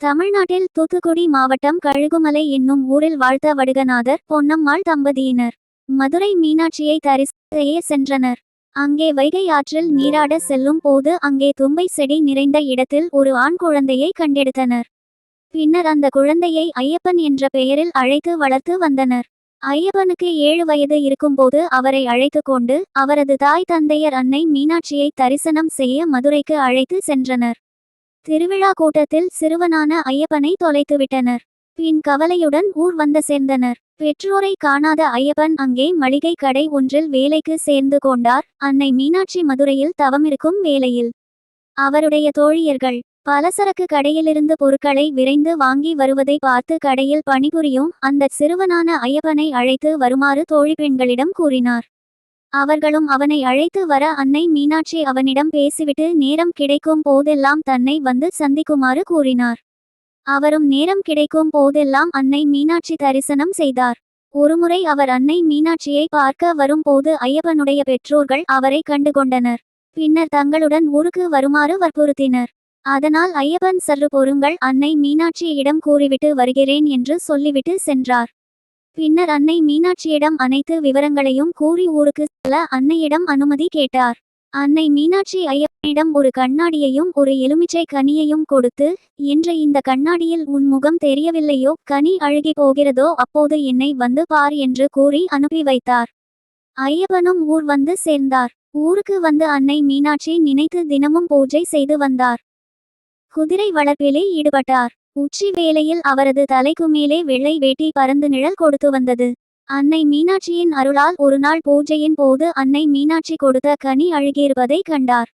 தமிழ்நாட்டில் தூத்துக்குடி மாவட்டம் கழுகுமலை என்னும் ஊரில் வாழ்த்த வடுகநாதர் பொன்னம்மாள் தம்பதியினர் மதுரை மீனாட்சியை தரிசிக்க சென்றனர். அங்கே வைகை ஆற்றில் நீராட செல்லும் போது அங்கே தும்பை செடி நிறைந்த இடத்தில் ஒரு ஆண் குழந்தையை கண்டெடுத்தனர். பின்னர் அந்த குழந்தையை ஐயப்பன் என்ற பெயரில் அழைத்து வளர்த்து வந்தனர். ஐயப்பனுக்கு 7 வயது இருக்கும்போது அவரை அழைத்து கொண்டு அவரது தாய் தந்தையர் அன்னை மீனாட்சியை தரிசனம் செய்ய மதுரைக்கு அழைத்து சென்றனர். திருவிழா கூட்டத்தில் சிறுவனான ஐயப்பனை தொலைத்துவிட்டனர். பின் கவலையுடன் ஊர் வந்து சேர்ந்தனர். பெற்றோரை காணாத ஐயப்பன் அங்கே மளிகை கடை ஒன்றில் வேலைக்கு சேர்ந்து கொண்டார். அன்னை மீனாட்சி மதுரையில் தவமிருக்கும் வேளையில் அவருடைய தோழியர்கள் பலசரக்கு கடையிலிருந்து பொருட்களை விரைந்து வாங்கி வருவதை பார்த்து கடையில் பணிபுரியும் அந்த சிறுவனான ஐயப்பனை அழைத்து வருமாறு தோழி பெண்களிடம் கூறினார். அவர்களும் அவனை அழைத்து வர அன்னை மீனாட்சி அவனிடம் பேசிவிட்டு நேரம் கிடைக்கும் போதெல்லாம் தன்னை வந்து சந்திக்குமாறு கூறினார். அவரும் நேரம் கிடைக்கும் போதெல்லாம் அன்னை மீனாட்சி தரிசனம் செய்தார். ஒருமுறை அவர் அன்னை மீனாட்சியை பார்க்க வரும்போது ஐயப்பனுடைய பெற்றோர்கள் அவரை கண்டுகொண்டனர். பின்னர் தங்களுடன் ஊருக்கு வருமாறு வற்புறுத்தினர். அதனால் ஐயப்பன் சற்று பொறுங்கள், அன்னை மீனாட்சியிடம் கூறிவிட்டு வருகிறேன் என்று சொல்லிவிட்டு சென்றார். பின்னர் அன்னை மீனாட்சியிடம் அனைத்து விவரங்களையும் கூறி ஊருக்கு செல்ல அன்னையிடம் அனுமதி கேட்டார். அன்னை மீனாட்சி ஐயப்பனிடம் ஒரு கண்ணாடியையும் ஒரு எலுமிச்சை கனியையும் கொடுத்து, இன்று இந்த கண்ணாடியில் உன் முகம் தெரியவில்லையோ, கனி அழுகி போகிறதோ, அப்போது என்னை வந்து பார் என்று கூறி அனுப்பி வைத்தார். ஐயப்பனும் ஊர் வந்து சேர்ந்தார். ஊருக்கு வந்து அன்னை மீனாட்சி நினைத்து தினமும் பூஜை செய்து வந்தார். குதிரை வளர்ப்பிலே ஈடுபட்டார். உச்சி வேளையில் அவரது தலைக்கு மேலே வெள்ளை வேட்டி பறந்து நிழல் கொடுத்து வந்தது. அன்னை மீனாட்சியின் அருளால் ஒரு நாள் பூஜையின் போது அன்னை மீனாட்சி கொடுத்த கனி அழுகியிருப்பதை கண்டார்.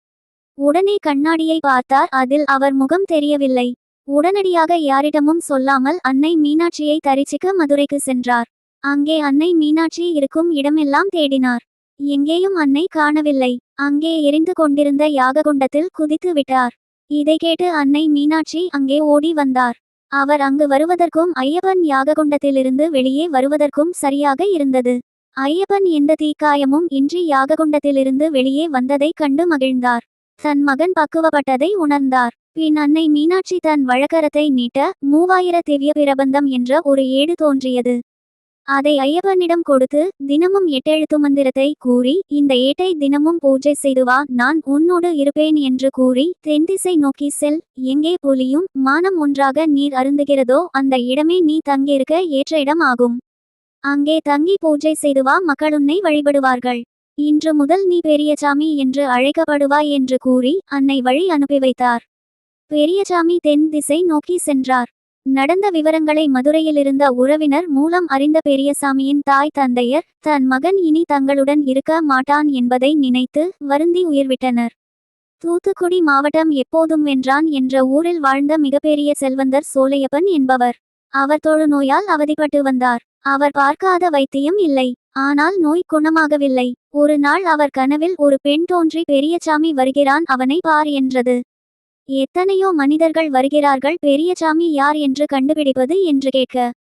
உடனே கண்ணாடியை பார்த்தார். அதில் அவர் முகம் தெரியவில்லை. உடனடியாக யாரிடமும் சொல்லாமல் அன்னை மீனாட்சியை தரிசிக்க மதுரைக்கு சென்றார். அங்கே அன்னை மீனாட்சி இருக்கும் இடமெல்லாம் தேடினார். எங்கேயும் அன்னை காணவில்லை. அங்கே எரிந்து கொண்டிருந்த யாககுண்டத்தில் குதித்து விட்டார். இதை கேட்டு அன்னை மீனாட்சி அங்கே ஓடி வந்தார். அவர் அங்கு வருவதற்கும் ஐயப்பன் யாககுண்டத்திலிருந்து வெளியே வருவதற்கும் சரியாக இருந்தது. ஐயப்பன் எந்த தீக்காயமும் இன்றி யாககுண்டத்திலிருந்து வெளியே வந்ததை கண்டு மகிழ்ந்தார். தன் மகன் பக்குவப்பட்டதை உணர்ந்தார். பின் அன்னை மீனாட்சி தன் வழக்கரத்தை நீட்ட 3000 திவ்ய பிரபந்தம் என்ற ஒரு ஏடு தோன்றியது. அதை ஐயப்பனிடம் கொடுத்து தினமும் 8 எழுத்து மந்திரத்தை கூறி, இந்த ஏட்டை தினமும் பூஜை செய்து வா, நான் உன்னோடு இருப்பேன் என்று கூறி தென்திசை நோக்கி செல். எங்கே புலியும் மானம் ஒன்றாக நீர் அருந்துகிறதோ அந்த இடமே நீ தங்கியிருக்க ஏற்ற இடம் ஆகும். அங்கே தங்கி பூஜை செய்து வா, மக்களுன்னை வழிபடுவார்கள். இன்று முதல் நீ பெரியசாமி என்று அழைக்கப்படுவாய் என்று கூறி அன்னை வழி அனுப்பி வைத்தார். பெரியசாமி தென் திசை நோக்கி சென்றார். நடந்த விவரங்களை மதுரையிலிருந்த உறவினர் மூலம் அறிந்த பெரியசாமியின் தாய் தந்தையர் தன் மகன் இனி தங்களுடன் இருக்க மாட்டான் என்பதை நினைத்து வருந்தி உயிர்விட்டனர். தூத்துக்குடி மாவட்டம் எப்போதும் வென்றான் என்ற ஊரில் வாழ்ந்த மிகப்பெரிய செல்வந்தர் சோலையப்பன் என்பவர். அவர் தொழுநோயால் அவதிப்பட்டு வந்தார். அவர் பார்க்காத வைத்தியம் இல்லை. ஆனால் நோய் குணமாகவில்லை. ஒரு நாள் அவர் கனவில் ஒரு பெண் தோன்றி பெரியசாமி வருகிறான், அவனை பார் என்றது. எத்தனையோ மனிதர்கள் வருகிறார்கள், பெரியசாமி யார் என்று கண்டுபிடிப்பது என்று கேட்க,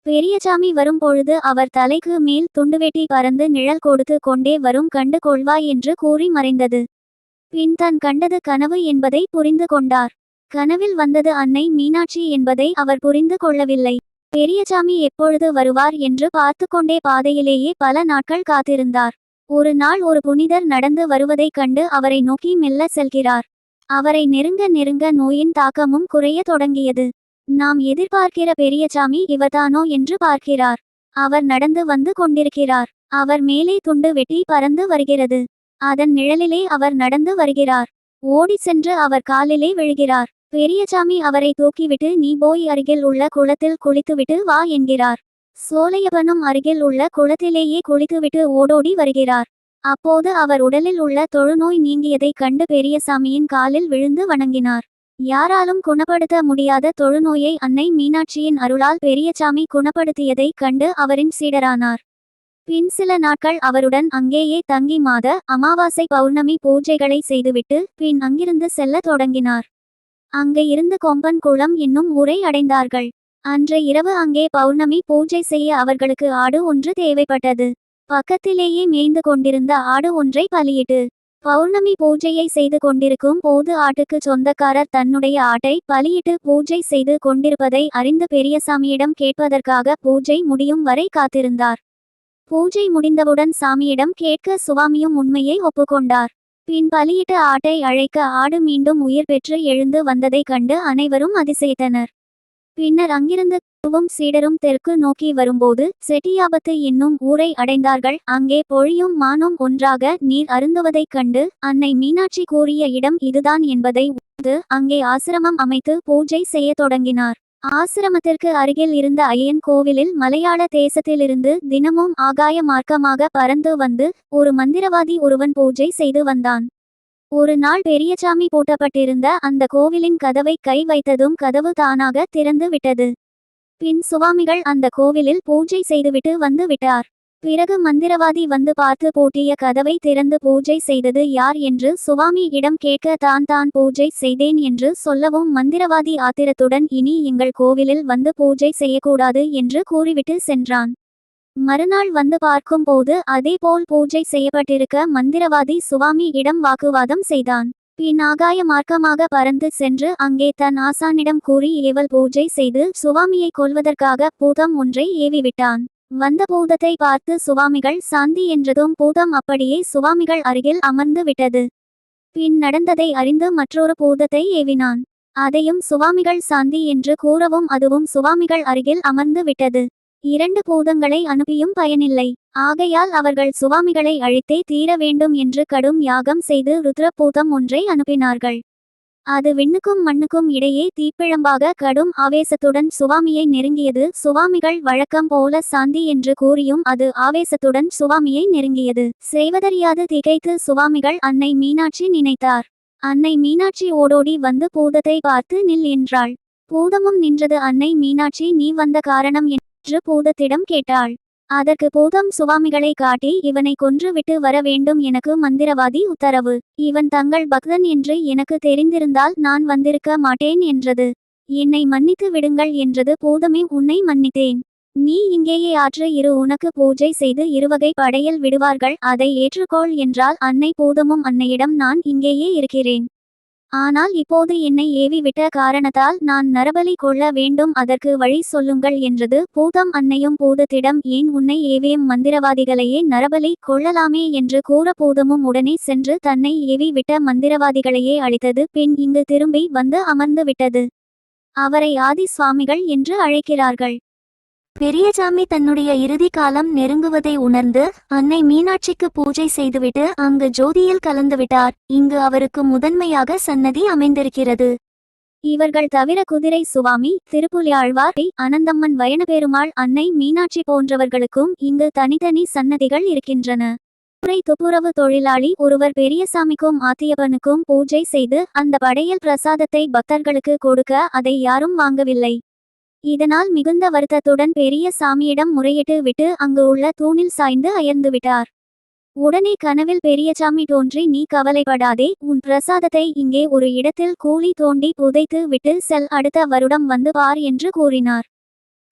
பெரியசாமி வரும்பொழுது அவர் தலைக்கு மேல் துண்டுவெட்டி பறந்து நிழல் கொடுத்து கொண்டே வரும், கண்டு கொள்வாய் என்று கூறி மறைந்தது. பின் தன் கண்டது கனவு என்பதை புரிந்து கொண்டார். கனவில் வந்தது அன்னை மீனாட்சி என்பதை அவர் புரிந்து கொள்ளவில்லை. பெரியசாமி எப்பொழுது வருவார் என்று பார்த்து கொண்டே பாதையிலேயே பல நாட்கள் காத்திருந்தார். ஒரு நாள் ஒரு புனிதர் நடந்து வருவதைக் கண்டு அவரை நோக்கி மெல்ல செல்கிறார். அவரை நெருங்க நெருங்க நோயின் தாக்கமும் குறைய தொடங்கியது. நாம் எதிர்பார்க்கிற பெரியசாமி இவர்தானோ என்று பார்க்கிறார். அவர் நடந்து வந்து கொண்டிருக்கிறார். அவர் மேலே துண்டு வெட்டி பறந்து வருகிறது. அதன் நிழலிலே அவர் நடந்து வருகிறார். ஓடி சென்று அவர் காலிலே விழுகிறார். பெரியசாமி அவரை தூக்கிவிட்டு நீ போய் அருகில் உள்ள குளத்தில் குளித்துவிட்டு வா என்கிறார். சோலையப்பனும் அருகில் உள்ள குளத்திலேயே குளித்துவிட்டு ஓடோடி வருகிறார். அப்போது அவர் உடலில் உள்ள தொழுநோய் நீங்கியதைக் கண்டு பெரியசாமியின் காலில் விழுந்து வணங்கினார். யாராலும் குணப்படுத்த முடியாத தொழுநோயை அன்னை மீனாட்சியின் அருளால் பெரியசாமி குணப்படுத்தியதைக் கண்டு அவரின் சீடரானார். பின் சில நாட்கள் அவருடன் அங்கேயே தங்கி மாத அமாவாசை பௌர்ணமி பூஜைகளை செய்துவிட்டு பின் அங்கிருந்து செல்ல தொடங்கினார். அங்கே இருந்து கொம்பன் குளம் என்னும் ஊரை அடைந்தார்கள். அன்று இரவு அங்கே பௌர்ணமி பூஜை செய்ய அவர்களுக்கு ஆடு ஒன்று தேவைப்பட்டது. பக்கத்திலேயே மேய்ந்து கொண்டிருந்த ஆடு ஒன்றை பலியிட்டு பௌர்ணமி பூஜையை செய்து கொண்டிருக்கும் போது ஆட்டுக்கு சொந்தக்காரர் தன்னுடைய ஆட்டை பலியிட்டு பூஜை செய்து கொண்டிருப்பதை அறிந்து பெரியசாமியிடம் கேட்பதற்காக பூஜை முடியும் வரை காத்திருந்தார். பூஜை முடிந்தவுடன் சாமியிடம் கேட்க சுவாமியும் உண்மையை ஒப்புக்கொண்டார். பின் பலியிட்டு ஆட்டை அழைக்க ஆடு மீண்டும் உயிர் பெற்று எழுந்து வந்ததைக் கண்டு அனைவரும் அதிசயித்தனர். பின்னர் அங்கிருந்து குருவும் சீடரும் தெற்கு நோக்கி வரும்போது செட்டியாபத்து என்னும் ஊரை அடைந்தார்கள். அங்கே பொழியும் மானும் ஒன்றாக நீர் அருந்துவதைக் கண்டு அன்னை மீனாட்சி கூறிய இடம் இதுதான் என்பதை உணர்ந்து அங்கே ஆசிரமம் அமைத்து பூஜை செய்யத் தொடங்கினார். ஆசிரமத்திற்கு அருகில் இருந்த ஐயன் கோவிலில் மலையாள தேசத்திலிருந்து தினமும் ஆகாய மார்க்கமாக பறந்து வந்து ஒரு மந்திரவாதி ஒருவன் பூஜை செய்து வந்தான். ஒரு நாள் பெரியசாமி பூட்டப்பட்டிருந்த அந்த கோவிலின் கதவை கை வைத்ததும் கதவு தானாக திறந்து விட்டது. பின் சுவாமிகள் அந்த கோவிலில் பூஜை செய்துவிட்டு வந்து விட்டார். பிறகு மந்திரவாதி வந்து பார்த்து பூட்டிய கதவை திறந்து பூஜை செய்தது யார் என்று சுவாமி இடம் கேட்க தான் பூஜை செய்தேன் என்று சொல்லவும் மந்திரவாதி ஆத்திரத்துடன் இனி எங்கள் கோவிலில் வந்து பூஜை செய்யக்கூடாது என்று கூறிவிட்டு சென்றான். மறுநாள் வந்து பார்க்கும் போது அதேபோல் பூஜை செய்யப்பட்டிருக்க மந்திரவாதி சுவாமி இடம் வாக்குவாதம் செய்தான். பின் ஆகாய மார்க்கமாக பறந்து சென்று அங்கே தன் ஆசானிடம் கூறி ஏவல் பூஜை செய்து சுவாமியை கொல்வதற்காக பூதம் ஒன்றை ஏவிவிட்டான். வந்த பூதத்தை பார்த்து சுவாமிகள் சாந்தி என்றதும் பூதம் அப்படியே சுவாமிகள் அருகில் அமர்ந்து விட்டது. பின் நடந்ததை அறிந்து மற்றொரு பூதத்தை ஏவினான். அதையும் சுவாமிகள் சாந்தி என்று கூறவும் அதுவும் சுவாமிகள் அருகில் அமர்ந்து விட்டது. 2 பூதங்களை அனுப்பியும் பயனில்லை. ஆகையால் அவர்கள் சுவாமிகளை அழித்தே தீர வேண்டும் என்று கடும் யாகம் செய்து ருத்ரபூதம் ஒன்றை அனுப்பினார்கள். அது விண்ணுக்கும் மண்ணுக்கும் இடையே தீப்பிழம்பாக கடும் ஆவேசத்துடன் சுவாமியை நெருங்கியது. சுவாமிகள் வழக்கம் போல சாந்தி என்று கூறியும் அது ஆவேசத்துடன் சுவாமியை நெருங்கியது. செய்வதறியாது திகைத்து சுவாமிகள் அன்னை மீனாட்சி நினைத்தார். அன்னை மீனாட்சி ஓடோடி வந்து பூதத்தை பார்த்து நில் என்றாள். பூதமும் நின்றது. அன்னை மீனாட்சி நீ வந்த காரணம் என்று பூதத்திடம் கேட்டாள். அதற்கு பூதம் சுவாமிகளை காட்டி இவனை கொன்று விட்டு வர வேண்டும், எனக்கு மந்திரவாதி உத்தரவு. இவன் தங்கள் பக்தன் என்று எனக்கு தெரிந்திருந்தால் நான் வந்திருக்க மாட்டேன் என்றது. என்னை மன்னித்து விடுங்கள் என்றது. பூதமே உன்னை மன்னித்தேன். நீ இங்கேயே ஆற்று இரு, உனக்கு பூஜை செய்து 2 வகை படையல் விடுவார்கள், அதை ஏற்றுக்கொள் என்றால் அன்னை. பூதமும் அன்னையிடம் நான் இங்கேயே இருக்கிறேன். ஆனால் இப்போது என்னை ஏவி விட்ட காரணத்தால் நான் நரபலி கொள்ள வேண்டும், அதற்கு வழி சொல்லுங்கள் என்றது. பூதம் அன்னையும் பூதத்திடம் ஏன் உன்னை ஏவியும் மந்திரவாதிகளையே நரபலி கொள்ளலாமே என்று கூற பூதமும் உடனே சென்று தன்னை ஏவி விட்ட மந்திரவாதிகளையே அழித்தது. பின் இங்கு திரும்பி வந்து அமர்ந்து விட்டது. அவரை ஆதி சுவாமிகள் என்று அழைக்கிறார்கள். பெரியசாமி தன்னுடைய இறுதி காலம் நெருங்குவதை உணர்ந்து அன்னை மீனாட்சிக்கு பூஜை செய்துவிட்டு அங்கு ஜோதியில் கலந்துவிட்டார். இங்கு அவருக்கு முதன்மையாக சன்னதி அமைந்திருக்கிறது. இவர்கள் தவிர குதிரை சுவாமி, திருப்புலியாழ்வார், அனந்தம்மன், வயனபெருமாள், அன்னை மீனாட்சி போன்றவர்களுக்கும் இங்கு தனித்தனி சன்னதிகள் இருக்கின்றன. துப்புரவு தொழிலாளி ஒருவர் பெரியசாமிக்கும் ஆத்தியப்பனுக்கும் பூஜை செய்து அந்த படையல் பிரசாதத்தை பக்தர்களுக்கு கொடுக்க அதை யாரும் வாங்கவில்லை. இதனால் மிகுந்த வருத்தத்துடன் பெரிய சாமியிடம் முறையிட்டு விட்டு அங்கு உள்ள தூணில் சாய்ந்து அயர்ந்து விட்டார். உடனே கனவில் பெரியசாமி தோன்றி நீ கவலைப்படாதே, உன் பிரசாதத்தை இங்கே ஒரு இடத்தில் கூலி தோண்டி புதைத்து விட்டு செல், அடுத்த வருடம் வந்து பார் என்று கூறினார்.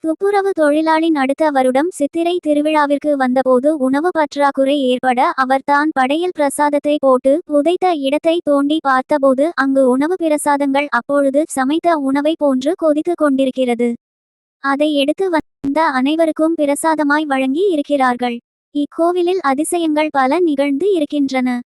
துப்புரவு தொழிலாளின் அடுத்த வருடம் சித்திரை திருவிழாவிற்கு வந்தபோது உணவு பற்றாக்குறை ஏற்பட அவர் தான் படையல் பிரசாதத்தை போட்டு புதைத்த இடத்தை தோண்டி பார்த்தபோது அங்கு உணவு பிரசாதங்கள் அப்பொழுது சமைத்த உணவை போன்று கொதித்து கொண்டிருக்கிறது. அதை எடுத்து வந்த அனைவருக்கும் பிரசாதமாய் வழங்கி இருக்கிறார்கள். இக்கோவிலில் அதிசயங்கள் பல நிகழ்ந்து இருக்கின்றன.